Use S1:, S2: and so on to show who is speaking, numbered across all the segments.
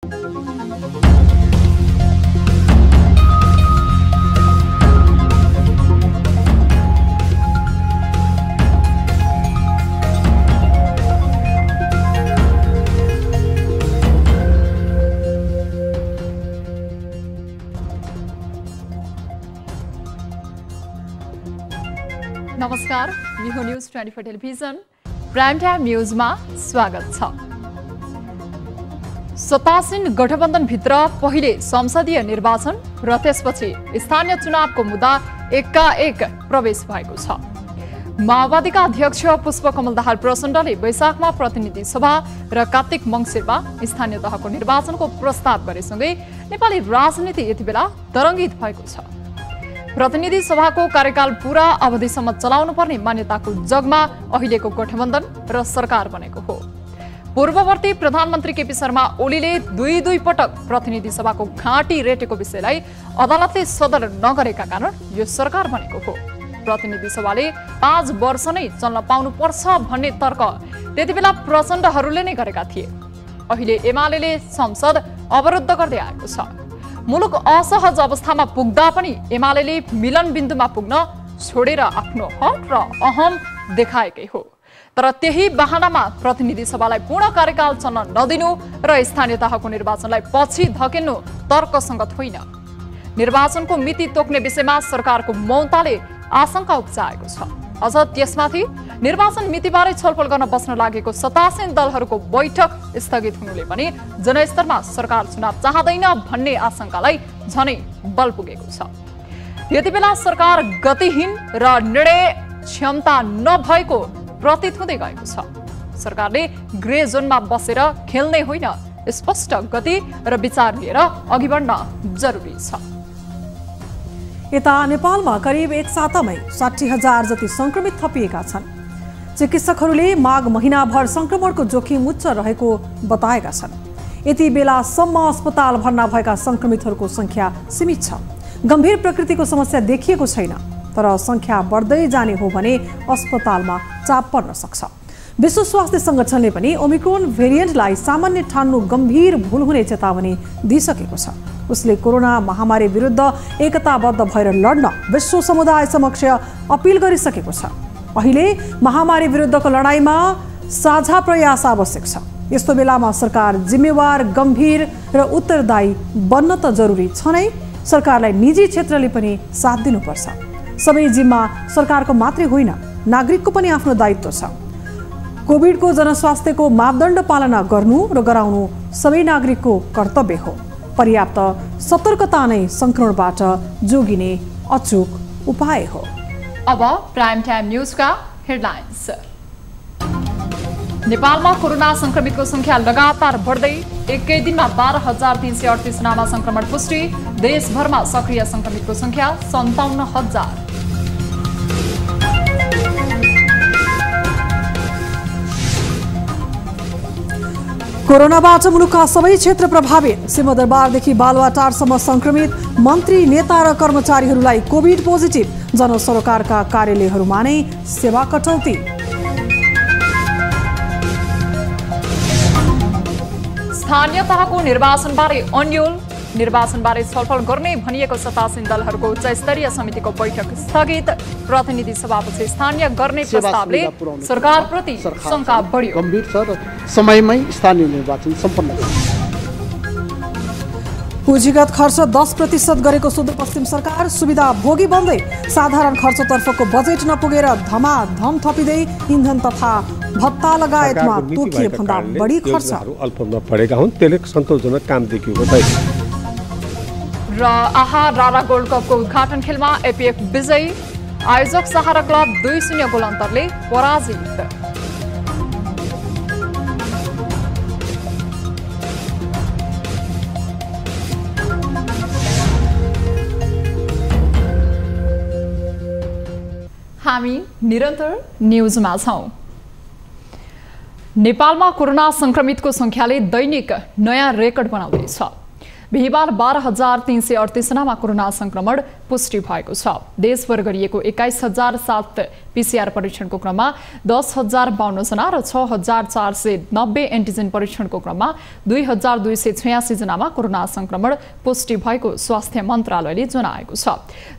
S1: नमस्कार, यो news 24 television prime time न्यूजमा स्वागत छ। सत्तासीन गठबन्धनभित्र पहिले संसदीय निर्वाचन र त्यसपछि स्थानीय चुनावको मुद्दा एकाएक प्रवेश भएको छ। माओवादीका अध्यक्ष पुष्पकमल दाहाल प्रचण्डले वैशाखमा प्रतिनिधि सभा र कार्तिक मङ्सिरमा स्थानीय तहको निर्वाचनको प्रस्ताव गरेसँगै नेपाली राजनीति यति बेला तरङ्गित भएको छ। प्रतिनिधि सभाको कार्यकाल पूरा अवधिसम्म चलाउनु पर्ने मान्यताको जगमा अहिलेको गठबन्धन र सरकार बनेको हो। पूर्ववर्ती प्रधानमन्त्री केपी शर्मा ओलीले दुई पटक प्रतिनिधि सभाको घाँटी रेटेको विषयलाई अदालतले सदर नगरेका कारण यो सरकार बनेको हो। प्रतिनिधि सभाले 5 वर्ष नै चल्न पाउनु पर्छ भन्ने तर्क त्यतिबेला प्रचण्डहरूले नै गरेका थिए। अहिले एमालेले संसद अवरुद्ध गर्दै आएको छ। मुलुक असहज अवस्थामा पुग्दा पनि एमालेले मिलन बिन्दुमा पुग्न छोडेर आफ्नो हट र अहम देखाएकै हो। तर त्यही बहानामा प्रतिनिधि सभालाई पूर्ण कार्यकाल चल्न नदिनु र स्थानीय तहको निर्वाचनलाई पछि धकेल्नु तर्कसङ्गत होइन। निर्वाचनको मिति तोक्ने विषयमा सरकारको मौनताले आशंका उब्जाएको छ। अझ त्यसमाथि निर्वाचन मितिबारे छलफल गर्न बस्न लागेको सत्तासीन दलहरूको बैठक स्थगित हुनुले पनि जनस्तरमा सरकार चुनाव चाहँदैन भन्ने आशंकालाई झनै बल पुगेको छ। यति बेला सरकार गतिहीन र निर्णय क्षमता नभएको प्रतीत हुँदै गएको छ। सरकारले ग्रे जोनमा बसेर खेल्ने होइन, स्पष्ट गति र विचार लिएर अघि बढ्न जरुरी छ।
S2: यता नेपालमा करिब एक सातामै 60,000 जति संक्रमित थपिएका छन्। चिकित्सकहरूले माघ महिनाभर संक्रमणको जोखिम उच्च रहेको बताएका छन्। यति बेलासम्म अस्पताल भर्ना भएका संक्रमितहरूको संख्या सीमित छ। गम्भीर प्रकृतिको समस्या देखिएको छैन, तर संख्या बढ्दै जाने हो भने अस्पतालमा चाप पर्न सक्छ। विश्व स्वास्थ्य संगठनले पनि ओमिक्रोन भेरिएन्टलाई सामान्य ठान्नु गम्भीर भूल हुने चेतावनी दिइसकेको छ। उसले कोरोना महामारी विरुद्ध एकताबद्ध भएर लड्न विश्व समुदाय समक्ष अपिल गरिसकेको छ। अहिले महामारी विरुद्धको लडाईँमा साझा प्रयास आवश्यक छ। यस्तो बेलामा सरकार जिम्मेवार, गम्भीर र उत्तरदायी बन्न त जरुरी छ नै, सरकारलाई निजी क्षेत्रले पनि साथ दिनुपर्छ। सबै जिम्मा सरकारको मात्रै होइन, नागरिकको पनि आफ्नो दायित्व छ। कोभिडको जनस्वास्थ्यको मापदण्ड पालना गर्नु र गराउनु सबै नागरिकको कर्तव्य हो। पर्याप्त सतर्कता नै संक्रमणबाट जोगिने अचूक उपाय हो।
S1: अब प्राइम टाइम न्यूजका हेडलाइन्स। नेपालमा कोरोना संक्रमितको संख्या लगातार बढ्दै एकै दिनमा 12,338 जनामा संक्रमण पुष्टि। देशभरमा सक्रिय संक्रमितको संख्या 57,000।
S2: कोरोनाबाट मुलुकका सबै क्षेत्र प्रभावित। सिंहदरबारदेखि बालुवाटारसम्म संक्रमित। मन्त्री, नेता र कर्मचारीहरूलाई कोभिड पोजिटिभ। जनसरोकारका कार्यालयहरूमा नै सेवा कटौती।
S1: स्थानीय तहको निर्वाचनबारे अन्यल। निर्वाचनबारे छलफल गर्ने भनिएको सत्तासीन दलहरूको उच्च स्तरीय समितिको बैठक स्थगित। प्रतिनिधि सभापछि स्थानीय गर्ने प्रस्तावले सरकारप्रति शंका बढ्यो।
S3: गम्भीर छ र समयमै स्थानीय निर्वाचन सम्पन्न गर्छ।
S2: पुँजीगत खर्च 10% गरेको सुदूरपश्चिम सरकार। सुविधा भोगी बन्दै साधारण खर्चतर्फको बजेट नपुगेर धमाधम थपिँदै इन्धन तथा भत्ता लगायतमा तोकिए भन्दा बढी खर्च।
S4: अल्पमा पढेका हुन्, त्यसले सन्तोषजनक काम देखिएको छैन।
S1: र रारा गोल्ड कपको उद्घाटन खेलमा एपीएफ विजयी। आयोजक सहारा क्लब 2-0 गोल अन्तरले पराजित। हामी निरन्तर न्यूजमा छौं। नेपालमा कोरोना संक्रमितको संख्याले दैनिक नयाँ रेकर्ड बनाउँदैछ। बिहिबार 12,338 जनामा कोरोना संक्रमण पुष्टि भएको छ। देशभर गरिएको 21,007 पीसीआर परीक्षणको क्रममा 10,052 जना र 6,490 एन्टिजेन परीक्षणको क्रममा 2,286 जनामा कोरोना संक्रमण पुष्टि भएको स्वास्थ्य मन्त्रालयले जनाएको छ।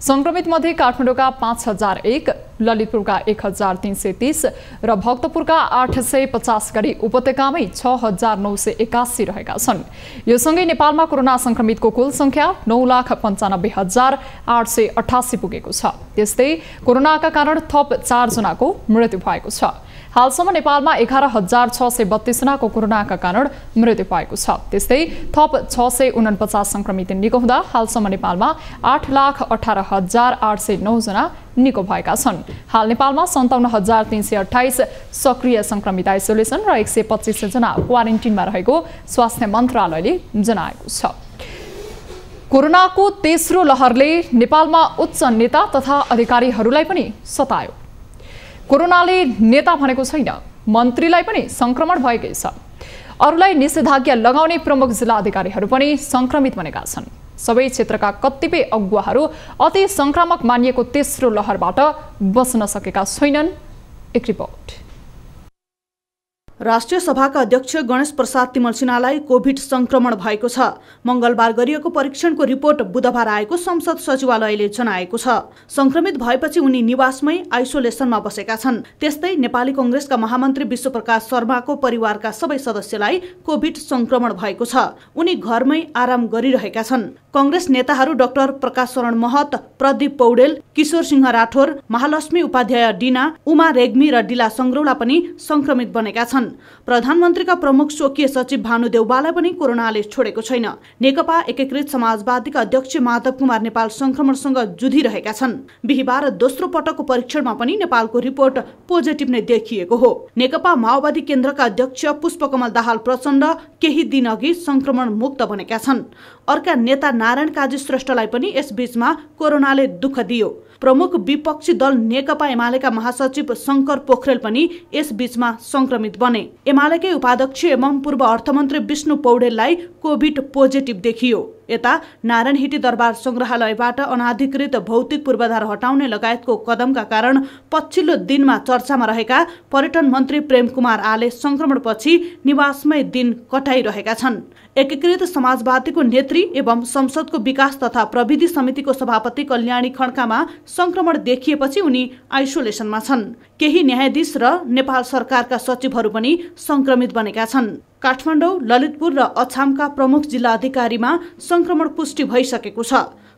S1: संक्रमित मध्ये काठमाडौँका 5,001, ललितपुरका 1,330 र भक्तपुरका 850 गरी उपत्यकामै 6,981 रहेका छन्। यो सँगै नेपालमा कोरोना संक्रमितको कुल संख्या 9,95,888 पुगेको छ। त्यस्तै कोरोनाका कारण थप 4 जनाको मृत्यु भएको छ। हालसम्म नेपालमा 11,632 जनाको कोरोनाका कारण मृत्यु भएको छ। त्यस्तै थप 649 संक्रमित निको हुँदा हालसम्म नेपालमा 8,18,809 जना निको भएका छन्। हाल नेपालमा 57,328 सक्रिय संक्रमित आइसोलेसन र 125 जना क्वारेन्टिनमा रहेको स्वास्थ्य मन्त्रालयले जनाएको छ। कोरोनाको तेस्रो लहरले नेपालमा उच्च नेता तथा अधिकारीहरूलाई पनि सतायो। कोरोनाले नेता भनेको छैन, मन्त्रीलाई पनि संक्रमण भएकै छ। अरूलाई निषेधाज्ञा लगाउने प्रमुख जिल्ला अधिकारीहरू पनि संक्रमित बनेका छन्। सबै क्षेत्रका कतिपय अगुवाहरू अति संक्रामक मानिएको तेस्रो लहरबाट बच्न सकेका छैनन्। एक रिपोर्ट।
S5: राष्ट्रिय सभाका अध्यक्ष गणेश प्रसाद तिमल सिन्हालाई कोभिड संक्रमण भएको छ। मंगलबार गरिएको परीक्षणको रिपोर्ट बुधबार आएको संसद सचिवालयले जनाएको छ। संक्रमित भएपछि उनी निवासमै आइसोलेसनमा बसेका छन्। त्यस्तै नेपाली कांग्रेसका महामन्त्री विश्वप्रकाश शर्माको परिवारका सबै सदस्यलाई कोभिड संक्रमण भएको छ। उनी घरमै आराम गरिरहेका छन्। कांग्रेस नेताहरू डाक्टर प्रकाश शरण महत, प्रदीप पौडेल, किशोर सिंह राठौर, महालक्ष्मी उपाध्याय डिना, उमा रेग्मी र डिला संग्रौला पनि संक्रमित बनेका छन्। प्रधानमन्त्रीका प्रमुख स्वकीय सचिव भानु देउवालाई पनि कोरोनाले छोडेको छैन। नेकपा एकीकृत समाजवादीका अध्यक्ष माधव कुमार नेपाल संक्रमणसँग जुधिरहेका छन्। बिहिबार दोस्रो पटकको परीक्षणमा पनि नेपालको रिपोर्ट पोजिटिभ नै देखिएको हो। नेकपा माओवादी केन्द्रका अध्यक्ष पुष्पकमल दाहाल प्रचण्ड केही दिनअघि संक्रमण मुक्त बनेका छन्। अर्का नेता नारायण काजी श्रेष्ठलाई पनि यसबीचमा कोरोनाले दुःख दियो। प्रमुख विपक्षी दल नेकपा एमालेका महासचिव शंकर पोखरेल पनि यसबीचमा संक्रमित बने। एमालेकै उपाध्यक्ष एवं पूर्व अर्थमन्त्री विष्णु पौडेललाई कोभिड पोजिटिभ देखियो। यता नारायणहिटी दरबार संग्रहालयबाट अनाधिकृत भौतिक पूर्वाधार हटाउने लगायतको कदमका कारण पछिल्लो दिनमा चर्चामा रहेका पर्यटन मन्त्री प्रेम कुमार आले संक्रमणपछि निवासमै दिन कटाइरहेका छन्। एकीकृत समाजवादीको नेत्री एवं संसदको विकास तथा प्रविधि समितिको सभापति कल्याणी खड्कामा संक्रमण देखिएपछि उनी आइसोलेसनमा छन्। केही न्यायाधीश र नेपाल सरकारका सचिवहरू पनि संक्रमित बनेका छन्। काठमाडौँ, ललितपुर र अछामका प्रमुख जिल्ला अधिकारीमा संक्रमण पुष्टि भइसकेको छ।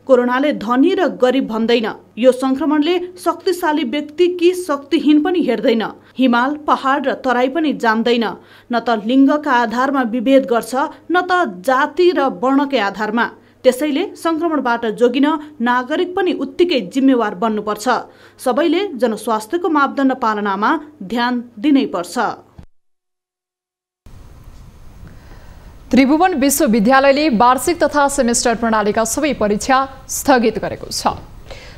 S5: कोरोनाले धनी र गरिब भन्दैन। यो संक्रमणले शक्तिशाली व्यक्ति कि शक्तिहीन पनि हेर्दैन। हिमाल, पहाड र तराई पनि जान्दैन। न त लिङ्गका आधारमा विभेद गर्छ, न त जाति र वर्णकै आधारमा। त्यसैले संक्रमणबाट जोगिन नागरिक पनि उत्तिकै जिम्मेवार बन्नुपर्छ। सबैले जनस्वास्थ्यको मापदण्ड पालनामा ध्यान दिनै पर्छ।
S1: त्रिभुवन विश्वविद्यालयले वार्षिक तथा सेमेस्टर प्रणालीका सबै परीक्षा स्थगित गरेको छ।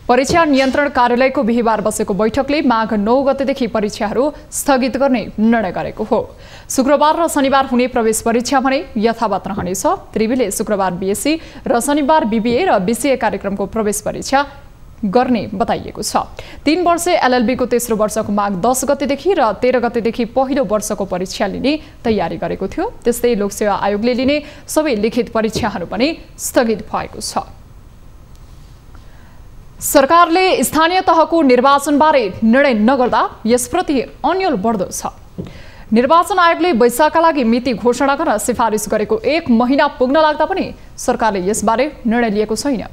S1: परीक्षा नियन्त्रण कार्यालयको बिहिबार बसेको बैठकले माघ 9 गतेदेखि परीक्षाहरू स्थगित गर्ने निर्णय गरेको हो। शुक्रबार र शनिबार हुने प्रवेश परीक्षा भने यथावत रहनेछ। त्रिवीले शुक्रबार बीएससी र शनिबार बीबीए र बीसीए कार्यक्रमको प्रवेश परीक्षा गर्ने बताइएको छ। 3 वर्षे एलएलबीको तेस्रो वर्षको माघ 10 गतेदेखि र 13 गतेदेखि पहिलो वर्षको परीक्षा लिने तयारी गरेको थियो। त्यस्तै लोकसेवा आयोगले लिने सबै लिखित परीक्षाहरू पनि स्थगित भएको छ। सरकारले स्थानीय तहको निर्वाचनबारे निर्णय नगर्दा यसप्रति अन्यल बढ्दो छ। निर्वाचन आयोगले वैशाखका लागि मिति घोषणा गर्न सिफारिस गरेको 1 महिना पुग्न लाग्दा पनि सरकारले यसबारे निर्णय लिएको छैन।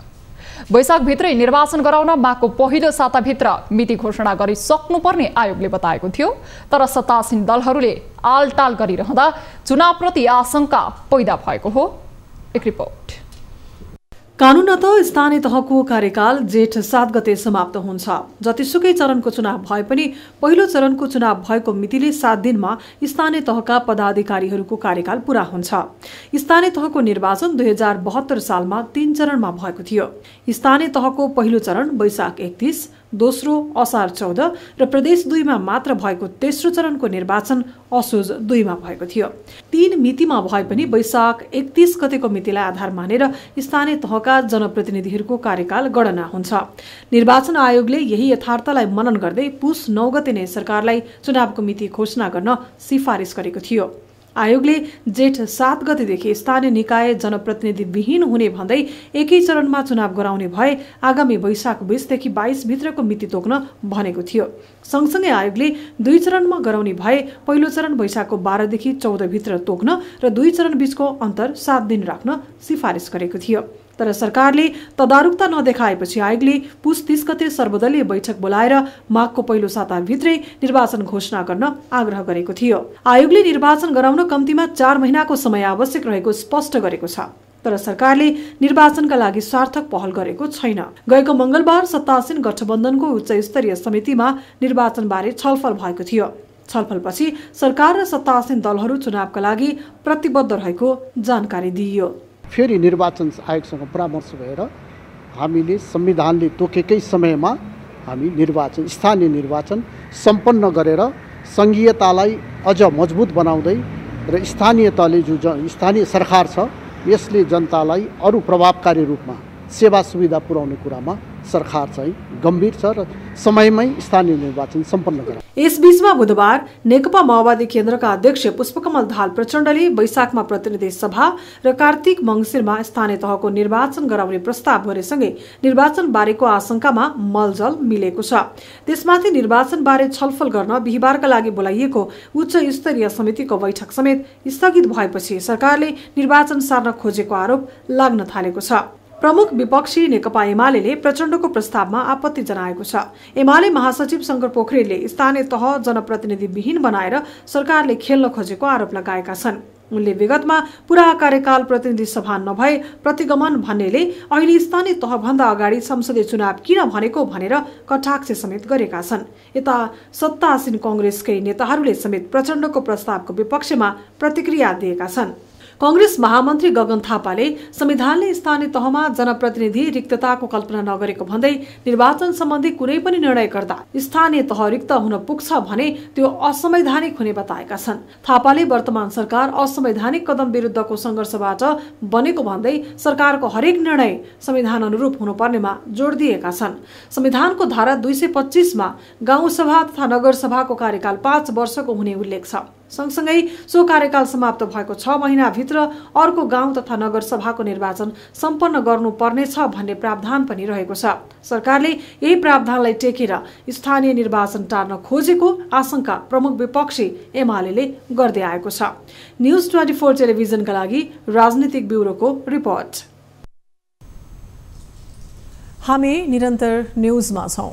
S1: वैशाखभित्रै निर्वाचन गराउन माघको पहिलो साताभित्र मिति घोषणा गरिसक्नुपर्ने आयोगले बताएको थियो। तर सत्तासीन दलहरूले आलटाल गरिरहँदा चुनावप्रति आशंका पैदा भएको हो। एक रिपोर्ट।
S2: कानुनत स्थानीय तहको कार्यकाल जेठ 7 गते समाप्त हुन्छ। जतिसुकै चरणको चुनाव भए पनि पहिलो चरणको चुनाव भएको मितिले 7 दिनमा स्थानीय तहका पदाधिकारीहरूको कार्यकाल पूरा हुन्छ। स्थानीय तहको निर्वाचन 2072 सालमा 3 चरणमा भएको थियो। स्थानीय तहको पहिलो चरण वैशाख 31, दोस्रो असार 14 र प्रदेश 2 मा मात्र भएको तेस्रो चरणको निर्वाचन असोज 2 मा भएको थियो। 3 मितिमा भए पनि वैशाख 31 गतेको मितिलाई आधार मानेर स्थानीय तहका जनप्रतिनिधिहरूको कार्यकाल गणना हुन्छ। निर्वाचन आयोगले यही यथार्थलाई मनन गर्दै पुस 9 गते नै सरकारलाई चुनावको मिति घोषणा गर्न सिफारिस गरेको थियो। आयोगले जेठ 7 गतेदेखि स्थानीय निकाय जनप्रतिनिधि विहीन हुने भन्दै एकै चरणमा चुनाव गराउने भए आगामी वैशाख 20 देखि 22 भित्रको मिति तोक्न भनेको थियो। सँगसँगै आयोगले 2 चरणमा गराउने भए पहिलो चरण वैशाखको 12 देखि 14 भित्र तोक्न र 2 चरण बीचको अन्तर 7 दिन राख्न सिफारिस गरेको थियो। तर सरकारले तदारुकता नदेखाएपछि आयोगले पुस 30 गते सर्वदलीय बैठक बोलाएर माघको पहिलो साताभित्रै निर्वाचन घोषणा गर्न आग्रह गरेको थियो। आयोगले निर्वाचन गराउन कम्तीमा 4 महिनाको समय आवश्यक रहेको स्पष्ट गरेको छ। तर सरकारले निर्वाचनका लागि सार्थक पहल गरेको छैन। गएको मंगलबार सत्तासीन गठबन्धनको उच्च स्तरीय समितिमा निर्वाचनबारे छलफल भएको थियो। छलफलपछि सरकार र सत्तासीन दलहरू चुनावका लागि प्रतिबद्ध रहेको जानकारी दिइयो।
S3: फेरि निर्वाचन आयोगसँग परामर्श भएर हामीले संविधानले तोकेकै समयमा हामी निर्वाचन स्थानीय निर्वाचन सम्पन्न गरेर संघीयतालाई अझ मजबुत बनाउँदै र स्थानीय तहले जो स्थानीय सरकार छ यसले जनतालाई अरू प्रभावकारी रूपमा सेवा सुविधा पुर्याउने कुरामा सरकार चाहिँ गम्भीर छ र समयमै स्थानीय निर्वाचन सम्पन्न गराउँछ।
S2: यसबीचमा बुधबार नेकपा माओवादी केन्द्रका अध्यक्ष पुष्पकमल दाहाल प्रचण्डले वैशाखमा प्रतिनिधि सभा र कार्तिक मङ्सिरमा स्थानीय तहको निर्वाचन गराउने प्रस्ताव गरेसँगै निर्वाचन बारेको आशंकामा मलजल मिलेको छ। त्यसमाथि निर्वाचन बारे छलफल गर्न बिहीबारका लागि बोलाइएको उच्च स्तरीय समितिको बैठक समेत स्थगित भएपछि सरकारले निर्वाचन सार्न खोजेको आरोप लाग्न थालेको छ। प्रमुख विपक्षी नेकपा एमाले प्रचण्डको प्रस्तावमा आपत्ति जनाएको छ। एमाले महासचिव शंकर पोखरेलले स्थानीय तह जनप्रतिनिधि विहीन बनाएर सरकारले खेल्न खोजेको आरोप लगाएका छन्। उनले विगतमा पूरा कार्यकाल प्रतिनिधि सभा नभए प्रतिगमन भन्नेले अहिले स्थानीय तहभन्दा अगाडि संसदीय चुनाव किन भनेको भनेर कटाक्ष समेत गरेका छन्। यता सत्तासीन कांग्रेसकै नेताहरूले समेत प्रचण्डको प्रस्तावको विपक्षमा प्रतिक्रिया दिएका छन्। कांग्रेस महामन्त्री गगन थापाले संविधानले स्थानीय तहमा जनप्रतिनिधि रिक्तताको कल्पना नगरेको भन्दै निर्वाचन सम्बन्धी कुनै पनि निर्णय गर्दा स्थानीय तह रिक्त हुन पुग्छ भने त्यो असंवैधानिक हुने बताएका छन्। थापाले वर्तमान सरकार असंवैधानिक कदम विरुद्धको संघर्षबाट बनेको भन्दै सरकारको हरेक निर्णय संविधान अनुरूप हुनुपर्नेमा जोड दिएका छन्। संविधानको धारा 225 मा गाउँसभा तथा नगरसभाको कार्यकाल 5 वर्षको हुने उल्लेख छ। सँगसँगै सो कार्यकाल समाप्त भएको 6 महिनाभित्र अर्को गाउँ तथा नगरसभाको निर्वाचन सम्पन्न गर्नुपर्नेछ भन्ने प्रावधान पनि रहेको छ। सरकारले यही प्रावधानलाई टेकेर स्थानीय निर्वाचन टार्न खोजेको आशंका प्रमुख विपक्षी एमाले गर्दै आएको छ। न्यूज 24 टेलिभिजनका लागि राजनीतिक ब्युरोको रिपोर्ट। हामी निरन्तर न्यूजमा छौं।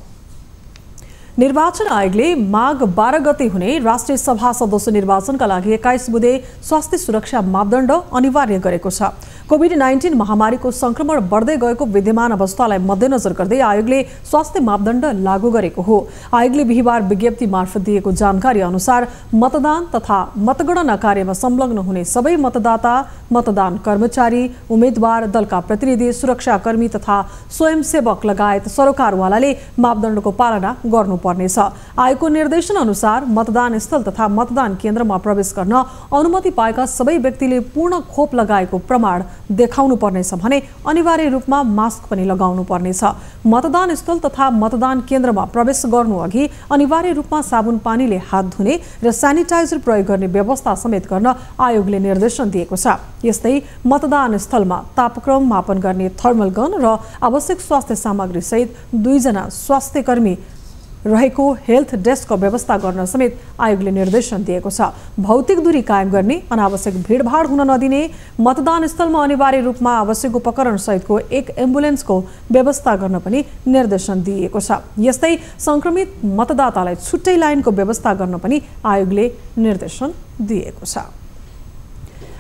S2: निर्वाचन आयोगले माघ 12 गते हुने राष्ट्रिय सभा सदस्य निर्वाचनका लागि 21 बुँदे स्वास्थ्य सुरक्षा मापदण्ड अनिवार्य गरेको छ। कोभिड-19 महामारीको संक्रमण बढ्दै गएको विद्यमान अवस्थालाई मध्यनजर गर्दै आयोगले स्वास्थ्य मापदण्ड लागू गरेको हो। आयोगले बिहीबार विज्ञप्ति मार्फत दिएको जानकारी अनुसार मतदान तथा मतगणना कार्यमा संलग्न हुने सबै मतदाता, मतदान कर्मचारी, उम्मेद्वार, दलका प्रतिनिधि, सुरक्षाकर्मी तथा स्वयंसेवक लगायत सरोकारवालाले मापदण्डको पालना गर्नुपर्नेछ। आयोगको निर्देशन अनुसार मतदान स्थल तथा मतदान केन्द्रमा प्रवेश गर्न अनुमति पाएका सबै व्यक्तिले पूर्ण खोप लगाएको प्रमाण देखाउनु पर्नेछ भने अनिवार्य रूपमा मास्क पनि लगाउनु पर्नेछ। मतदान स्थल तथा मतदान केन्द्रमा प्रवेश गर्नु अघि अनिवार्य रूपमा साबुन पानीले हात धुने र सेनिटाइजर प्रयोग गर्ने व्यवस्था समेत गर्न आयोगले निर्देशन दिएको छ। यस्तै मतदान स्थलमा तापक्रम मापन गर्ने थर्मल गन र आवश्यक स्वास्थ्य सामग्री सहित 2 जना स्वास्थ्य कर्मी रहेको हेल्थ डेस्कको व्यवस्था गर्न समेत आयोगले निर्देशन दिएको छ। भौतिक दूरी कायम गर्ने, अनावश्यक भीडभाड हुन नदिने, मतदान स्थलमा अनिवार्य रूपमा आवश्यक उपकरण सहितको 1 एम्बुलेन्सको व्यवस्था गर्न पनि निर्देशन दिएको छ। यस्तै संक्रमित मतदातालाई छुट्टै लाइनको व्यवस्था गर्न पनि आयोगले निर्देशन दिएको छ।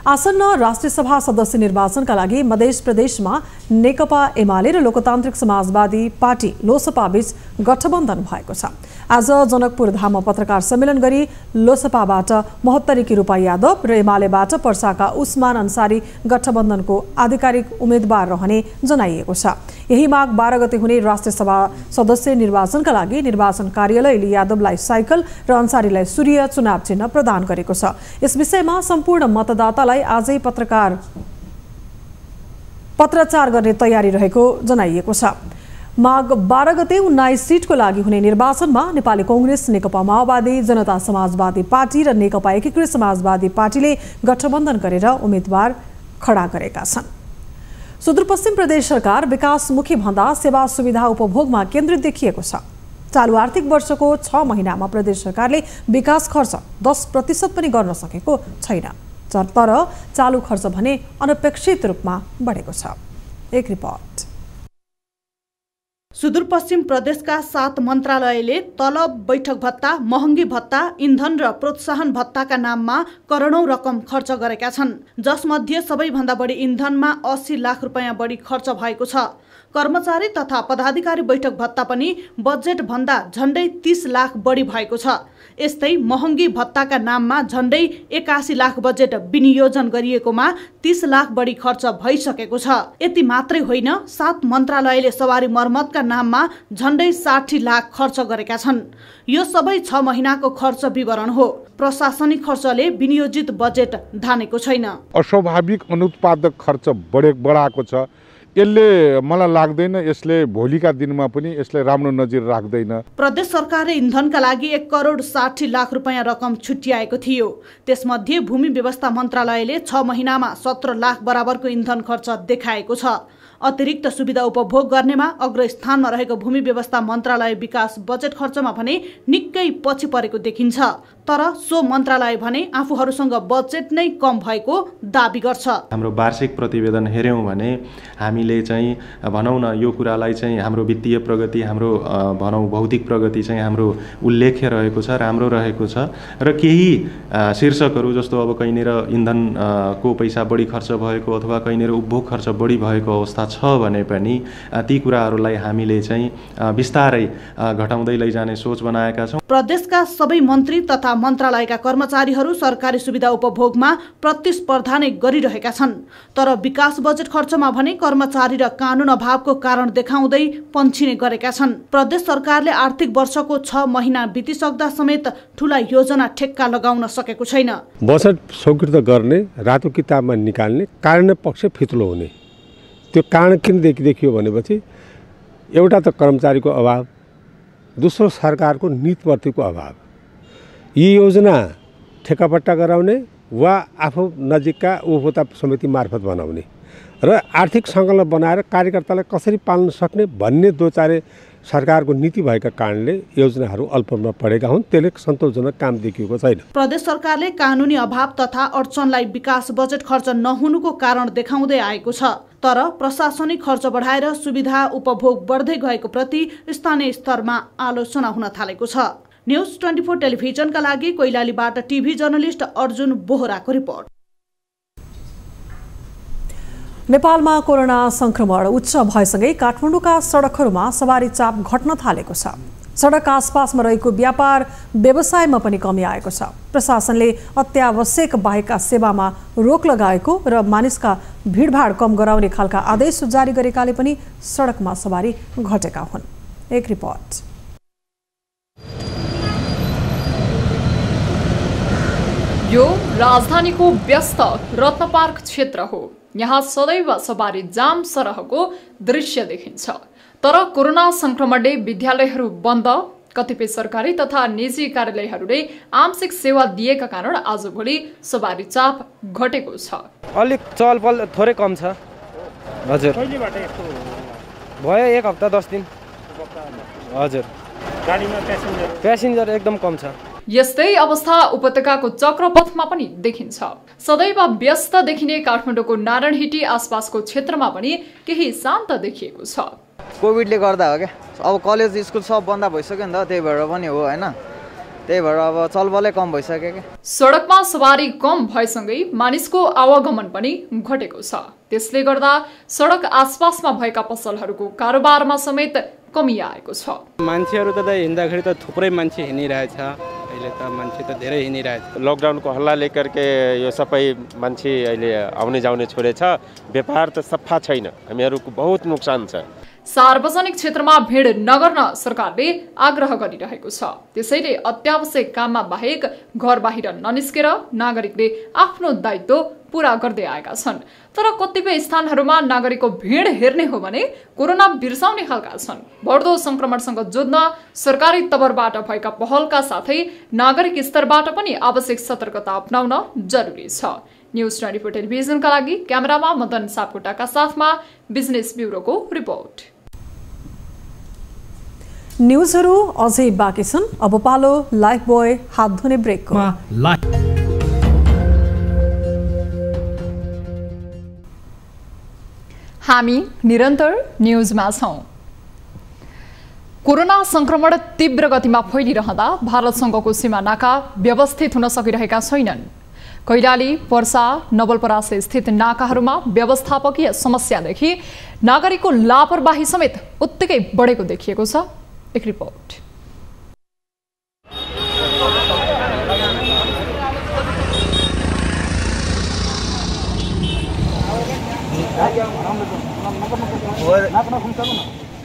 S2: आसन्न राष्ट्रिय सभा सदस्य निर्वाचनका लागि मध्य प्रदेशमा नेकपा एमाले र लोकतान्त्रिक समाजवादी पार्टी लोसपा बीच गठबन्धन भएको छ। आज जनकपुर धाममा पत्रकार सम्मेलन गरी लोसपाबाट महोत्तरी रूपा यादव र एमालेबाट पर्साका उस्मान अन्सारी गठबन्धनको आधिकारिक उम्मेद्वार रहने जनाइएको छ। यही माघ 12 गते हुने राष्ट्रिय सभा सदस्य निर्वाचनका लागि निर्वाचन कार्यालयले यादवलाई साइकल र अन्सारीलाई सूर्य चुनाव चिन्ह प्रदान गरेको छ। यस विषयमा सम्पूर्ण मतदातालाई आजै पत्रचार गर्ने तयारी रहेको जनाइएको छ। माघ 12 गते 19 सिटको लागि हुने निर्वाचनमा नेपाली कांग्रेस, नेकपा माओवादी, जनता समाजवादी पार्टी र नेकपा एकीकृत समाजवादी पार्टीले गठबन्धन गरेर उम्मेद्वार खडा गरेका छन्। सुदूरपश्चिम प्रदेश सरकार विकासमुखी भन्दा सेवा सुविधा उपभोगमा केन्द्रित देखिएको छ। चालु आर्थिक वर्षको 6 महिनामा प्रदेश सरकारले विकास खर्च 10% पनि गर्न सकेको छैन। तर चालु खर्च भने अनपेक्षित रूपमा बढेको छ। एक रिपोर्ट।
S5: सुदूरपश्चिम प्रदेशका 7 मन्त्रालयले तलब, बैठक भत्ता, महँगी भत्ता, इन्धन र प्रोत्साहन भत्ताका नाममा करोडौं रकम खर्च गरेका छन्। जसमध्ये सबैभन्दा बढी इन्धनमा 80 लाख रुपैयाँ बढी खर्च भएको छ। कर्मचारी तथा पदाधिकारी बैठक भत्ता पनि बजेट भन्दा झण्डै 30 लाख बढी भएको छ। यस्तै महँगी भत्ताका नाममा झण्डै 81 लाख बजेट विनियोजन गरिएकोमा 30 लाख बढी खर्च भइसकेको छ। यति मात्रै होइन, 7 मन्त्रालयले सवारी मर्मतका नाममा झण्डै 60 लाख खर्च गरेका छन्। यो सबै 6 महिनाको खर्च विवरण हो। प्रशासनिक खर्चले विनियोजित बजेट धानेको छैन।
S6: अस्वाभाविक अनुत्पादक खर्च बढाएको छ। यसले मलाई लाग्दैन यसले भोलिका दिनमा पनि यसले राम्रो नजिर राख्दैन।
S5: प्रदेश सरकारले इन्धनका लागि 1 करोड 60 लाख रुपैयाँ रकम छुट्याएको थियो। त्यसमध्ये भूमि व्यवस्था मन्त्रालयले 6 महिनामा 17 लाख बराबरको इन्धन खर्च देखाएको छ। अतिरिक्त सुविधा उपभोग गर्नेमा अग्रस्थानमा रहेको भूमि व्यवस्था मन्त्रालय विकास बजेट खर्चमा भने निकै पछि परेको देखिन्छ। तर सो मन्त्रालय भने आफूहरूसँग बजेट नै कम भएको दाबी गर्छ।
S7: हाम्रो वार्षिक प्रतिवेदन हेर्यौं भने हामीले चाहिँ भनौं न यो कुरालाई चाहिँ हाम्रो वित्तीय प्रगति, हाम्रो भनौं भौतिक प्रगति चाहिँ हाम्रो उल्लेख्य रहेको छ, राम्रो रहेको छ। र केही शीर्षकहरू जस्तो अब कहीँनिर इन्धनको पैसा बढी खर्च भएको अथवा कहीँनिर उपभोग खर्च बढी भएको अवस्था छ भने पनि ती कुराहरूलाई हामीले चाहिँ बिस्तारै घटाउँदै लैजाने सोच बनाएका छौं।
S5: प्रदेशका सबै मन्त्री तथा मन्त्रालयका कर्मचारीहरू सरकारी सुविधा उपभोगमा प्रतिस्पर्धा नै गरिरहेका छन्। तर विकास बजेट खर्चमा भने कर्मचारी र कानुन अभावको कारण देखाउँदै पन्छिने गरेका छन्। प्रदेश सरकारले आर्थिक वर्षको 6 महिना बितिसक्दा समेत ठूला योजना ठेक्का लगाउन सकेको छैन।
S4: बजेट स्वीकृत गर्ने, रातो किताबमा निकाल्ने, कार्यान्वयन पक्ष फितलो हुने, त्यो कारण किन देखियो भनेपछि एउटा त कर्मचारीको अभाव, दोस्रो सरकारको नीतिप्रतिको अभाव। यी योजना ठेक्कापट्टा गराउने वा आफू नजिकका उपभोक्ता समिति मार्फत बनाउने र आर्थिक सङ्कलन बनाएर कार्यकर्तालाई कसरी पाल्न सक्ने भन्ने दोचारे सरकारको नीति भएका कारणले योजनाहरू अल्पमा पढेका हुन्। त्यसले सन्तोषजनक काम देखिएको छैन।
S5: प्रदेश सरकारले कानुनी अभाव तथा अडचनलाई विकास बजेट खर्च नहुनुको कारण देखाउँदै आएको छ। तर प्रशासनिक खर्च बढाएर सुविधा उपभोग बढ्दै गएको प्रति स्थानीय स्तरमा आलोचना हुन थालेको छ। न्यूज 24 टेलिभिजनका लागि कैलालीबाट टिभी जर्नलिस्ट अर्जुन बोहराको रिपोर्ट।
S2: नेपालमा कोरोना संक्रमण उच्च भएसँगै काठमाडौँका सडकहरूमा सवारी चाप घट्न थालेको छ। सडक आसपासमा रहेको व्यापार व्यवसायमा पनि कमी आएको छ। प्रशासनले अत्यावश्यक बाहेकका सेवामा रोक लगाएको र मानिसका भिडभाड कम गराउने खालका आदेश जारी गरेकाले पनि सडकमा सवारी घटेका हुन्। एक रिपोर्ट।
S1: यो राजधानीको व्यस्त रत्नपार्क क्षेत्र हो। यहाँ सदैव सवारी जाम सरहको दृश्य देखिन्छ। तर कोरोना संक्रमणले विद्यालयहरू बन्द, कतिपय सरकारी तथा निजी कार्यालयहरूले आंशिक सेवा दिएका कारण आजभोलि सवारी चाप घटेको छ।
S8: अलिक चलपल थोरै कम छ। हजुर भयो 1 हप्ता 10 दिन। हजुर गाडीमा प्यासेन्जर एकदम कम छ।
S1: यस्तै अवस्था उपत्यकाको चक्रपथमा पनि देखिन्छ। सदैव व्यस्त देखिने काठमाडौँको नारायणहिटी आसपासको क्षेत्रमा पनि केही शान्त देखिएको छ।
S9: कोभिडले गर्दा हो क्या, अब कलेज स्कुल सब बन्द भइसक्यो नि त, त्यही भएर पनि हो हैन। त्यही भएर अब चलबलै कम भइसक्यो क्या।
S1: सडकमा सवारी कम भएसँगै मानिसको आवागमन पनि घटेको छ। त्यसले गर्दा सडक आसपासमा भएका पसलहरूको कारोबारमा समेत कमी आएको छ।
S8: मान्छेहरू त हिँड्दाखेरि त थुप्रै मान्छे हिँडिरहेछ, अहिले त मान्छे त धेरै हिँडिरहेछ।
S10: लकडाउनको हल्ला लेकर के यो सबै मान्छे अहिले आउने जाउने छोडेछ, व्यापार त सफा छैन, हामीहरूको बहुत नोक्सान छ।
S1: सार्वजनिक क्षेत्रमा भिड नगर्न सरकारले आग्रह गरिरहेको छ। त्यसैले अत्यावश्यक काममा बाहेक घर बाहिर ननिस्केर नागरिकले आफ्नो दायित्व पूरा गर्दै आएका छन्। तर कतिपय स्थानहरूमा नागरिकको भिड हेर्ने हो भने कोरोना बिर्साउने खालका छन्। बढ्दो संक्रमणसँग जोड्न सरकारी तवरबाट भएका पहलका साथै नागरिक स्तरबाट पनि आवश्यक सतर्कता अपनाउन जरुरी छ। न्यूज 24 टेलिभिजनका लागि क्यामेरामा मदन सापकोटाका साथमा बिजनेस ब्युरोको रिपोर्ट।
S2: न्यूजहरू अझै बाँकी छन्। अब पालो लाइफ बोय हात धुने ब्रेकको।
S1: हामी निरन्तर न्यूजमा छौं। कोरोना संक्रमण तीव्र गतिमा फैलिरहँदा भारतसँगको सीमा नाका व्यवस्थित हुन सकिरहेका छैनन्। कैलाली, पर्सा, नवलपरासी स्थित नाकाहरूमा व्यवस्थापकीय समस्यादेखि नागरिकको लापरवाही समेत उत्तिकै बढेको देखिएको छ। एक रिपोर्ट।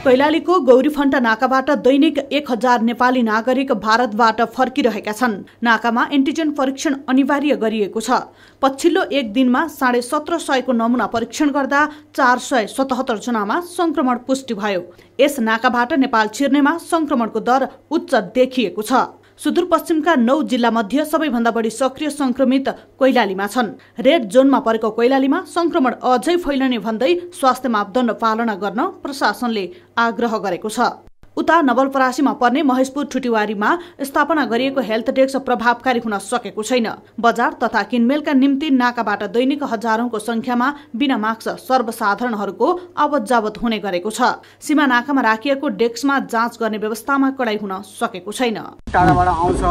S5: कैलालीको गौरीफन्टा नाकाबाट दैनिक 1000 नेपाली नागरिक भारतबाट फर्किरहेका छन्। नाकामा एन्टिजेन परीक्षण अनिवार्य गरिएको छ। पछिल्लो एक दिनमा 1750 को नमुना परीक्षण गर्दा 477 जनामा संक्रमण पुष्टि भयो। यस नाकाबाट नेपाल छिर्नेमा संक्रमणको दर उच्च देखिएको छ। सुदूरपश्चिमका 9 जिल्ला मध्ये सबैभन्दा बढी सक्रिय संक्रमित कैलालीमा छन्। रेड जोनमा परेको कैलालीमा संक्रमण अझै फैलने भन्दै स्वास्थ्य मापदण्ड पालना गर्न प्रशासनले आग्रह गरेको छ। उता नवलपरासीमा पर्ने महेशपुर ठुटीवारीमा स्थापना गरिएको हेल्थ डेस्क प्रभावकारी हुन सकेको छैन। बजार तथा किनमेलका निम्ति नाकाबाट दैनिक हजारौंको संख्यामा बिना मास्क सर्वसाधारणहरूको आवत जावत हुने गरेको छ। सीमा नाकामा राखिएको डेस्कमा जाँच गर्ने व्यवस्थामा कडाई हुन सकेको छैन।
S11: टाढाबाट आउँछ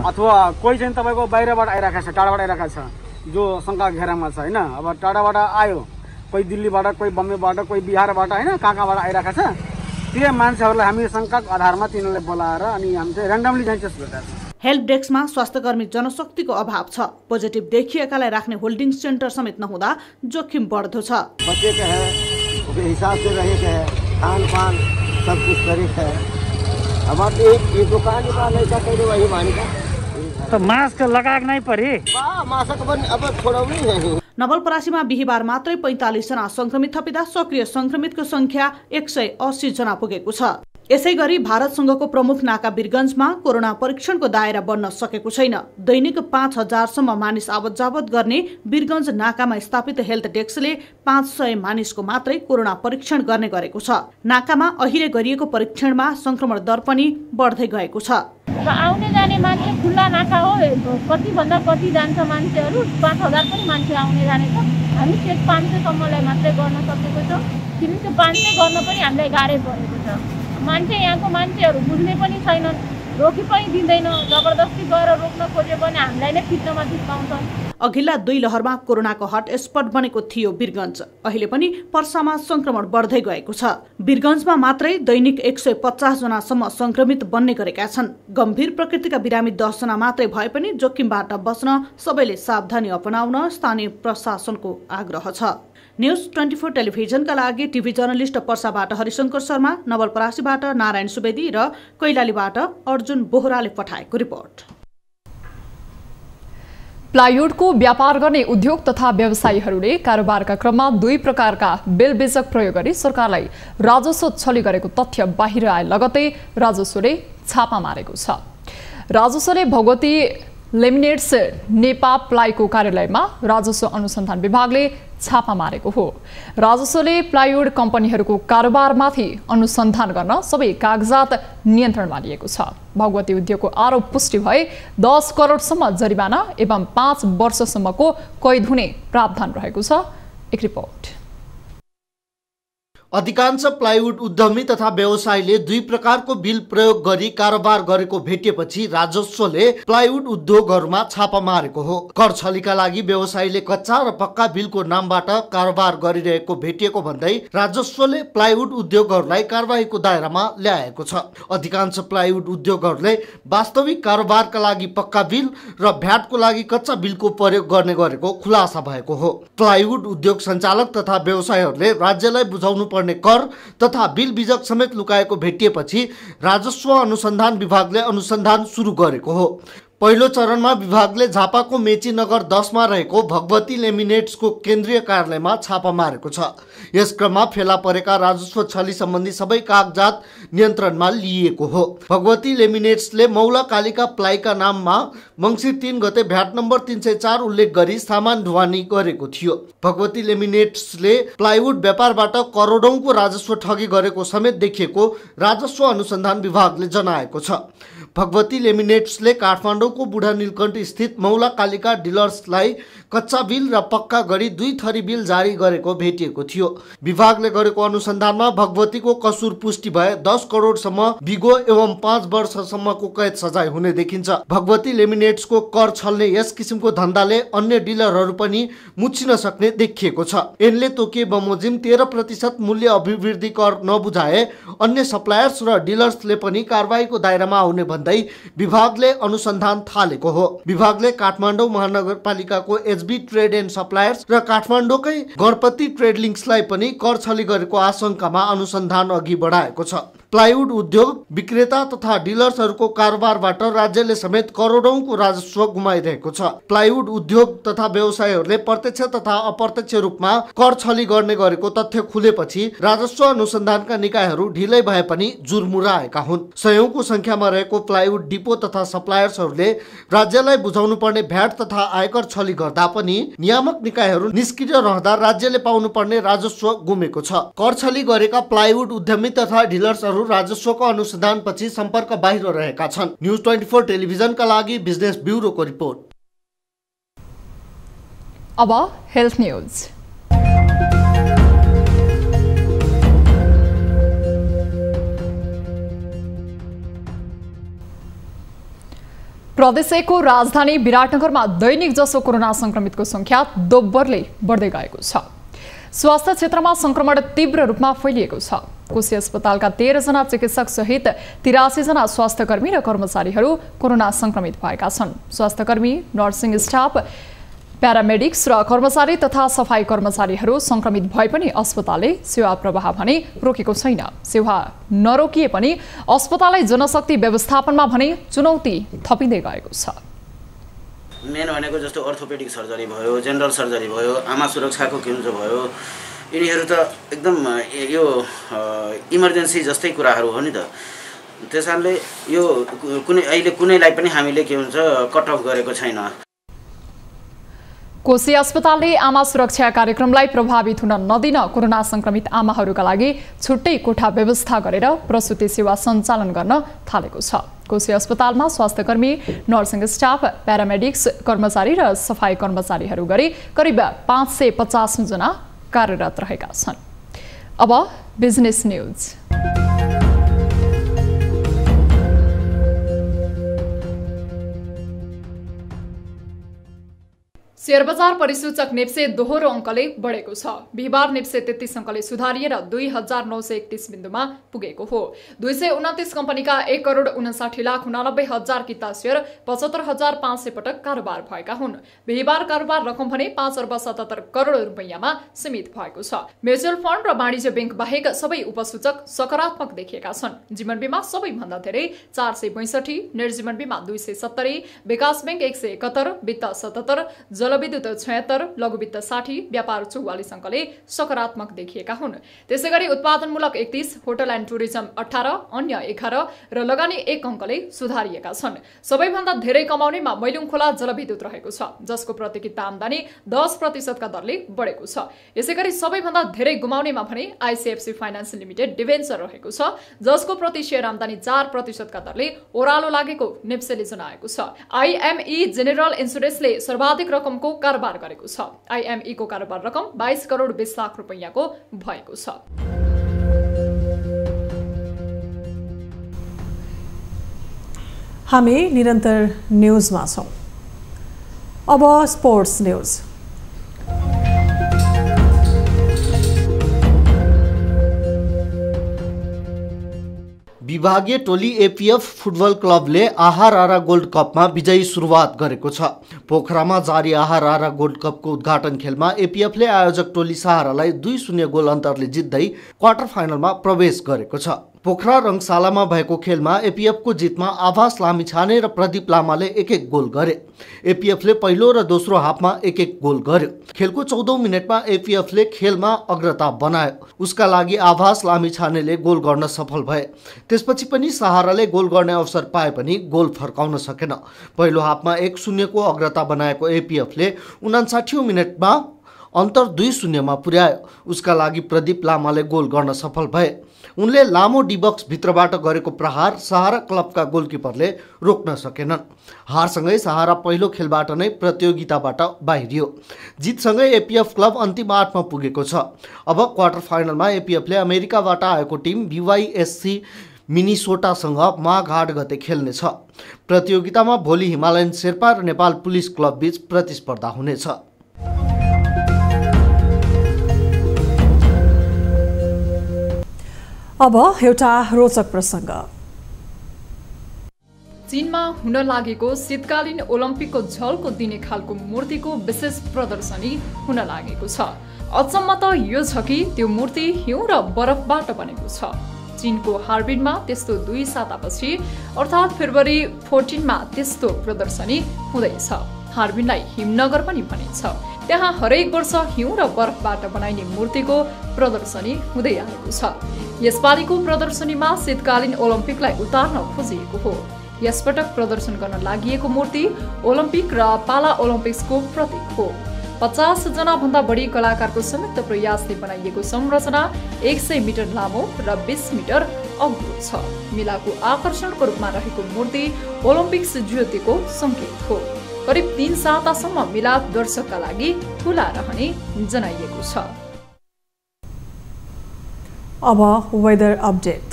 S11: अथवा कोही चाहिँ तपाईको बाहिरबाट आइराखेको छ, टाढाबाट आइराखेको छ जो शंका घेरामा छ हैन। अब टाढाबाट आयो, कोही दिल्लीबाट, कोही बम्बेबाट, कोही बिहारबाट हैन, कहाँबाट आइराखेको छ। त्यो मान्छेहरूलाई हामी शंकाको आधारमा तिनीलाई बोलाएर अनि हामी चाहिँ र्यान्डमली चाहिँ टेस्ट गर्छौँ।
S5: हेल्प डेस्कमा स्वास्थ्यकर्मी जनशक्तिको अभाव छ। पोजिटिभ देखिएकालाई राख्ने होल्डिङ सेन्टर समेत नहुँदा जोखिम बढ्दो छ।
S12: बच्चे के है उसके हिसाब से रहे के है, खान पान सब कुछ करे है। अब ये दुकान का कहीं वही मानेगा
S11: तो मास्क लगा के नहीं पड़ी
S12: मास्क अब छोड़ाउनै है।
S5: नवलपरासीमा बिहिबार मात्रै 45 जना संक्रमित थपिँदा सक्रिय संक्रमितको संख्या 180 जना पुगेको छ। यसैगरी भारतसँगको प्रमुख नाका वीरगञ्जमा कोरोना परीक्षणको दायरा बढ्न सकेको छैन। दैनिक 5000 सम्म मानिस आवत जावत गर्ने वीरगञ्ज नाकामा स्थापित हेल्थ डेस्कले 500 मानिसको मात्रै कोरोना परीक्षण गर्ने गरेको छ। नाकामा अहिले गरिएको परीक्षणमा संक्रमण दर पनि बढ्दै गएको छ।
S13: आउने जाने मान्छे खुल्ला नाका हो, कति भन्दा कति जान्छ मान्छेहरू, 5000 पनि मान्छे आउने जाने छ। हामी चेक 500 सम्मलाई मात्रै गर्न सकेको छौँ। किनकि त्यो 500 गर्न पनि हामीलाई गाह्रै परेको छ। मान्छे यहाँको मान्छेहरू बुझ्ने पनि छैनन्, रोकी पनि दिँदैन। जबरजस्ती गएर रोक्न खोजे पनि हामीलाई नै फिट्नमा जिस्काउँछन्।
S5: अघिल्ला 2 लहरमा कोरोनाको हटस्पट बनेको थियो वीरगञ्ज। अहिले पनि पर्सामा संक्रमण बढ्दै गएको छ। वीरगञ्जमा मात्रै दैनिक 150 जनासम्म संक्रमित बन्ने गरेका छन्। गम्भीर प्रकृतिका बिरामी 10 जना मात्रै भए पनि जोखिमबाट बच्न सबैले सावधानी अपनाउन स्थानीय प्रशासनको आग्रह छ। न्यूज 24 टेलिभिजनका लागि टिभी जर्नलिस्ट पर्साबाट हरिशंकर शर्मा, नवलपरासीबाट नारायण सुवेदी र कैलालीबाट अर्जुन बोहराले पठाएको रिपोर्ट।
S1: प्लाइवुडको व्यापार गर्ने उद्योग तथा व्यवसायीहरूले कारोबारका क्रममा 2 प्रकारका बेलबेजक प्रयोग गरी सरकारलाई राजस्व छली गरेको तथ्य बाहिर आए लगतै राजस्वले छापा मारेको छ। राजस्वले भगवती लेमिनेट्स नेपा प्लाईको कार्यालयमा राजस्व अनुसन्धान विभागले छापा मारेको हो। राजस्वले प्लाइवुड कम्पनीहरूको कारोबारमाथि अनुसन्धान गर्न सबै कागजात नियन्त्रणमा लिएको छ। भगवती उद्योगको आरोप पुष्टि भए 10 करोडसम्म जरिवाना एवं 5 वर्षसम्मको कैद हुने प्रावधान रहेको छ। एक रिपोर्ट।
S14: अधिकांश प्लाइवुड उद्यमी तथा व्यवसायीले दुई प्रकारको बिल प्रयोग गरी कारोबार गरेको भेटिएपछि राजस्वले प्लाइवुड उद्योगहरूमा छापा मारेको हो। कर छलीका लागि व्यवसायीले कच्चा र पक्का बिलको नामबाट कारोबार गरिरहेको भेटिएको भन्दै राजस्वले प्लाइवुड उद्योगहरूलाई कारबाहीको दायरामा ल्याएको छ। अधिकांश प्लाइवुड उद्योगहरूले वास्तविक कारोबारका लागि पक्का बिल र भ्याटको लागि कच्चा बिलको प्रयोग गर्ने गरेको खुलासा भएको हो। प्लाइवुड उद्योग सञ्चालक तथा व्यवसायीहरूले राज्यलाई बुझाउनु पर्ने कर तथा बिल बिजक समेत लुकाएको भेटिएपछि राजस्व अनुसन्धान विभागले अनुसन्धान सुरु गरेको हो। पहिलो चरणमा विभागले झापाको मेची नगर 10 मा रहेको भगवती लेमिनेट्सको केन्द्रीय कार्यालयमा छापा मारेको छ। यस क्रममा फेला परेका राजस्व छली सम्बन्धी सबै कागजात नियन्त्रणमा लिएको हो। भगवती लेमिनेट्सले मौला कालिका प्लाईका नाममा मङ्सिर 3 गते भ्याट नम्बर 304 उल्लेख गरी सामान ढुवानी गरेको थियो। भगवती लेमिनेट्सले प्लाइवुड व्यापारबाट करोडौंको राजस्व ठगी गरेको समेत देखिएको राजस्व अनुसन्धान विभागले जनाएको छ। भगवती लेमिनेट्सले काठमाडौँको बुढा नीलकण्ठ स्थित मौला कालिका डिलर्सलाई कच्चा बिल र पक्का गरी 2 थरी बिल जारी गरेको भेटिएको थियो। विभागले गरेको अनुसन्धानमा भगवतीको कसुर पुष्टि भए 10 करोडसम्म बिगो एवं 5 वर्षसम्मको कैद सजाय हुने देखिन्छ। भगवती लेमिनेट्सको कर छल्ने यस किसिमको धन्दाले अन्य डिलरहरू पनि मुछिन सक्ने देखिएको छ। यिनले तोकिए बमोजिम 13% मूल्य अभिवृद्धि कर नबुझाए अन्य सप्लायर्स र डिलर्सले पनि कारबाहीको दायरामा आउने भन्दै विभागले अनुसन्धान थालेको हो। विभागले काठमाडौँ महानगरपालिकाको एचबी ट्रेड एन्ड सप्लायर्स र काठमाडौँकै गणपति ट्रेड लिङ्क्सलाई पनि कर छली गरेको आशंकामा अनुसन्धान अघि बढाएको छ। प्लाइवुड उद्योग विक्रेता तथा डिलर्सहरूको कारोबारबाट राज्यले समेत करोडौंको राजस्व गुमाइरहेको छ। प्लाइवुड उद्योग तथा व्यवसायीहरूले प्रत्यक्ष तथा अप्रत्यक्ष रूपमा कर छली गर्ने गरेको तथ्य खुलेपछि राजस्व अनुसन्धानका निकायहरू ढिलै भए पनि जुरमुराएका हुन्। सयौंको संख्यामा रहेको प्लाइवुड डिपो तथा सप्लायर्सहरूले राज्यलाई बुझाउनु पर्ने भ्याट तथा आयकर छली गर्दा पनि नियामक निकायहरू निष्क्रिय रहँदा राज्यले पाउनु पर्ने राजस्व गुमेको छ। कर छली गरेका प्लाइवुड उद्यमी तथा डिलर्सहरू राजस्वको अनुसन्धान पछि सम्पर्क बाहिर रहेका छन्। न्यूज 24 टेलिभिजनका लागि बिजनेस ब्युरोको रिपोर्ट।
S1: अब हेल्थ न्यूज। प्रदेशको राजधानी विराटनगरमा दैनिक जसो कोरोना संक्रमितको संख्या दोब्बरले बढ्दै गएको छ। स्वास्थ्य क्षेत्रमा संक्रमण तीव्र रूपमा फैलिएको छ। कोशी अस्पतालका 13 जना चिकित्सक सहित 83 जना स्वास्थ्यकर्मी र कर्मचारीहरू कोरोना संक्रमित भएका छन्। स्वास्थ्यकर्मी, नर्सिङ स्टाफ, प्यारामेडिक्स र कर्मचारी तथा सफाई कर्मचारीहरू संक्रमित भए पनि अस्पतालले सेवा प्रवाह भने रोकेको छैन। सेवा नरोकिए पनि अस्पतालले जनशक्ति व्यवस्थापनमा भने चुनौती थपिँदै गएको छ।
S15: मेन भनेको जस्तो अर्थोपेडिक सर्जरी भयो, जेनरल सर्जरी भयो, आमा सुरक्षाको केन्द्र भयो, यिनीहरू त एकदम यो इमर्जेन्सी जस्तै कुराहरू हो नि त। त्यसैले यो अहिले कुनैलाई पनि हामीले के हुन्छ कट अफ गरेको छैन।
S1: कोशी अस्पतालले आमा सुरक्षा कार्यक्रमलाई प्रभावित हुन नदिन कोरोना संक्रमित आमाहरूका लागि छुट्टै कोठा व्यवस्था गरेर प्रसुति सेवा सञ्चालन गर्न थालेको छ। कोशी अस्पतालमा स्वास्थ्यकर्मी, नर्सिङ स्टाफ, प्यारामेडिक्स कर्मचारी र सफाई कर्मचारीहरू गरी करिब 550 जना कार्यरत रहेका छन्। अब बिजनेस न्यूज। शेयर बजार परिसूचक नेप्से दोहोरो अङ्कले बढेको छ। बिहिबार नेप्से 33 अङ्कले सुधारिएर 2931 बिन्दुमा पुगेको हो। 229 कम्पनीका 1,59,89,000 किता शेयर 75,500 पटक कारोबार भएका हुन्। बिहिबार कारोबार रकम भने 5,77 करोड रुपैयाँमा सीमित भएको छ। म्युचुअल फन्ड र वाणिज्य बैंक बाहेक सबै उपसूचक सकारात्मक देखिएका छन्। जीवन बीमा सबैभन्दा धेरै 462, निर्जीवन बीमा 270, विकास बैंक 171, वित्त 77, जलविद्युत 76, लघुवित्त 60, व्यापार 44 अङ्कले सकारात्मक देखिएका हुन्। त्यसैगरी उत्पादनमूलक 31, होटल एन्ड टुरिज्म 18, अन्य 11 र लगानी 1 अङ्कले सुधारिएका छन्। सबैभन्दा धेरै कमाउनेमा मैलुङखोला जलविद्युत रहेको छ, जसको प्रतिकिता आम्दानी 10% का दरले बढेको छ। यसैगरी सबैभन्दा धेरै गुमाउनेमा भने आइसिएफसी फाइनान्स लिमिटेड डिभेन्चर रहेको छ, जसको प्रति शेयर आम्दानी 4% का दरले ओह्रालो लागेको नेप्सेले जनाएको छ। आइएमई जेनरल इन्सुरेन्सले सर्वाधिक रकमको कारोबार गरेको छ। आइएमई को कारोबार रकम 22 करोड 20 लाख रुपैयाँको भएको छ।
S2: हामी निरन्तर न्युजमा छौं। अब स्पोर्ट्स न्युज।
S14: विभागीय टोली एपीएफ फुटबल क्लबले आहार आरा गोल्ड कपमा विजयी सुरुवात गरेको छ। पोखरामा जारी आहार आरा गोल्ड कपको उद्घाटन खेलमा एपीएफले आयोजक टोली सहारालाई 2-0 गोल अन्तरले जित्दै क्वार्टर फाइनलमा प्रवेश गरेको छ। पोखरा रङशालामा भएको खेलमा एपीएफको जितमा आभास लामिछाने र प्रदीप लामाले 1-1 गोल गरे। एपीएफले पहिलो र दोस्रो हाफमा 1-1 गोल गर्यो। खेलको 14औं मिनेटमा एपीएफले खेलमा अग्रता बनायो। उसका लागि आभास लामिछानेले गोल गर्न सफल भए। त्यसपछि पनि सहाराले गोल गर्ने अवसर पाए पनि गोल फर्काउन सकेन। पहिलो हाफमा 1-0 को अग्रता बनाएको एपीएफले 59औं मिनेटमा अन्तर 2-0 मा पुर्यायो। उसका लागि प्रदीप लामाले गोल गर्न सफल भए। उनले लामो डिबक्स भित्रबाट गरेको प्रहार सहारा क्लबका गोलकिपरले रोक्न सकेनन्। हारसँगै सहारा पहिलो खेलबाट नै प्रतियोगिताबाट बाहिरियो। जितसँगै एपीएफ क्लब अन्तिम 8 मा पुगेको छ। अब क्वार्टर फाइनलमा एपीएफले अमेरिकाबाट आएको टिम BYSC मिनिसोटासँग माघ 8 गते खेल्नेछ। प्रतियोगितामा भोलि हिमालयन शेर्पा र नेपाल पुलिस क्लब बीच प्रतिस्पर्धा हुनेछ।
S2: अब एउटा रोचक प्रसङ्ग।
S1: चीनमा हुन लागेको शीतकालीन ओलम्पिकको झल्को दिने खालको मूर्तिको विशेष प्रदर्शनी हुन लागेको छ। अचम्म त यो छ कि त्यो मूर्ति हिउँ र बरफबाट बनेको छ। चीनको हार्बिनमा त्यस्तो 2 सातापछि अर्थात् फेब्रुअरी 14 मा त्यस्तो प्रदर्शनी हुँदैछ। हार्बिनलाई हिमनगर पनि भनिन्छ। त्यहाँ हरेक वर्ष हिउँ र बरफबाट बनाइने मूर्तिको प्रदर्शनी हुँदै आएको छ। यसपालिको प्रदर्शनीमा शीतकालीन ओलम्पिकलाई उतार्न खोजिएको हो। यसपटक प्रदर्शन गर्न लागि मूर्ति ओलम्पिक र पाला ओलम्पिक्सको प्रतीक हो। 50 जना भन्दा बढी कलाकारको संयुक्त प्रयासले बनाइएको संरचना 100 मिटर लामो र 20 मिटर अग्लो छ। मेलाको आकर्षणको रूपमा रहेको मूर्ति ओलम्पिक्स ज्योतिको संकेत हो। करिब 3 सातासम्म मेला दर्शकका लागि खुला रहने जनाइएको छ।
S2: अब वेदर अपडेट।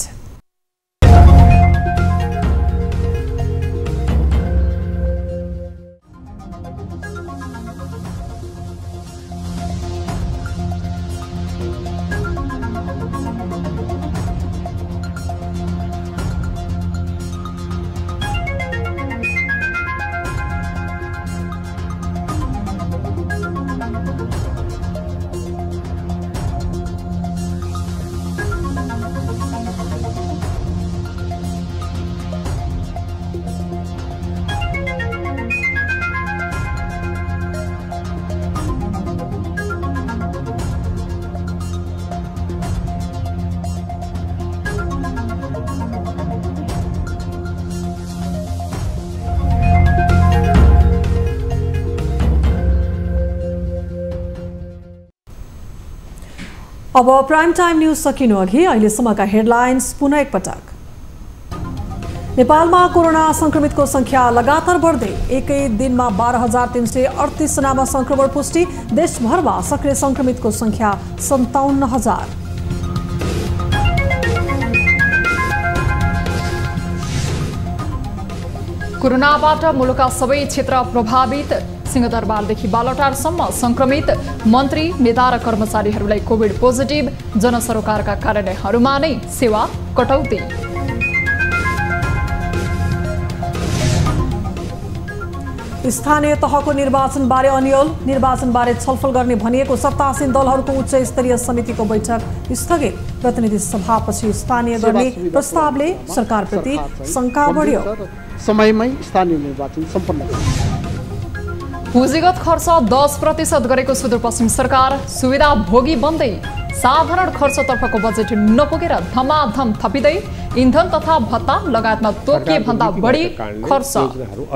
S2: अब प्राइम टाइम न्यूज सकिनु अघि अहिलेसम्मका हेडलाइन्स पुनः एकपटक। नेपालमा कोरोना संक्रमितको संख्या लगातार बढ्दै एकै दिनमा 12,338 जनामा संक्रमण पुष्टि। देशभरमा सक्रिय संक्रमितको संख्या 57,000।
S1: कोरोनाबाट मुलुकका सबै क्षेत्र प्रभावित। सिंहदरबारदेखि बालटारसम्म संक्रमित। मन्त्री नेता र कर्मचारीहरूलाई कोभिड पोजिटिभ। जनसरोकारका कार्यालयहरूमा नै सेवा कटौती।
S2: स्थानीय तहको निर्वाचनबारे अनियल। निर्वाचनबारे छलफल गर्ने भनिएको सत्तासीन दलहरूको उच्च स्तरीय समितिको बैठक स्थगित। प्रतिनिधि सभापछि स्थानीय गर्ने प्रस्तावले सरकारप्रति शंका बढ्यो।
S3: समयमै स्थानीय निर्वाचन सम्पन्न।
S1: पुँजीगत खर्च 10% गरेको सुदूरपश्चिम सरकार। सुविधा भोगी बन्दै साधारण खर्चतर्फको बजेट नपुगेर धमाधम थपिँदै इन्धन तथा भत्ता लगायतमा तोकिए भन्दा बढी खर्च।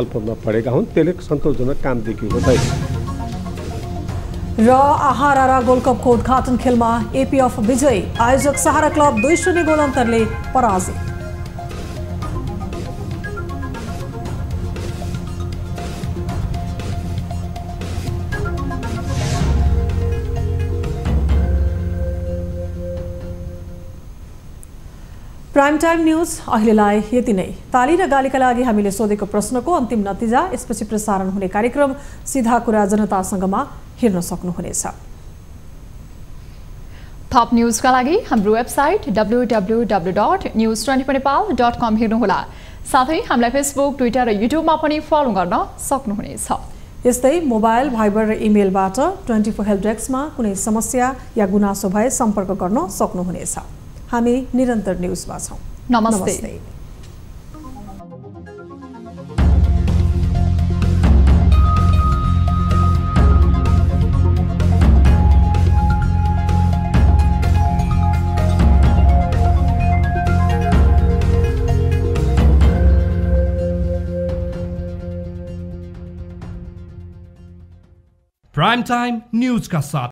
S4: अल्पमा पढेका हुन्, त्यसले सन्तोषजनक काम देखिएको छैन।
S2: र आहार आरा गोल्ड कपको उद्घाटन खेलमा एपीएफ विजयी। आयोजक सहारा क्लब 2-0 गोल अन्तरले पराजित। प्राइम टाइम न्यूज अहिलेलाई यति नै। ताली र गालीका लागि हामीले सोधेको प्रश्नको अन्तिम नतिजा यसपछि प्रसारण हुने कार्यक्रम सीधा कुरा जनतासँगमा हेर्न सक्नुहुनेछ।
S1: थप न्यूजका लागि हाम्रो वेबसाइट www.news24nepal.com हेर्नुहोला। साथै हामीलाई फेसबुक, ट्विटर र युट्युबमा पनि फलो गर्न सक्नुहुनेछ।
S2: यस्तै मोबाइल, भाइबर र इमेलबाट 24 हेल्प डेस्कमा कुनै समस्या या गुनासो भए सम्पर्क गर्न सक्नुहुनेछ। हामी निरन्तर न्यूजमा छौं।
S1: नमस्ते।
S16: प्राइम टाइम न्यूज का साथ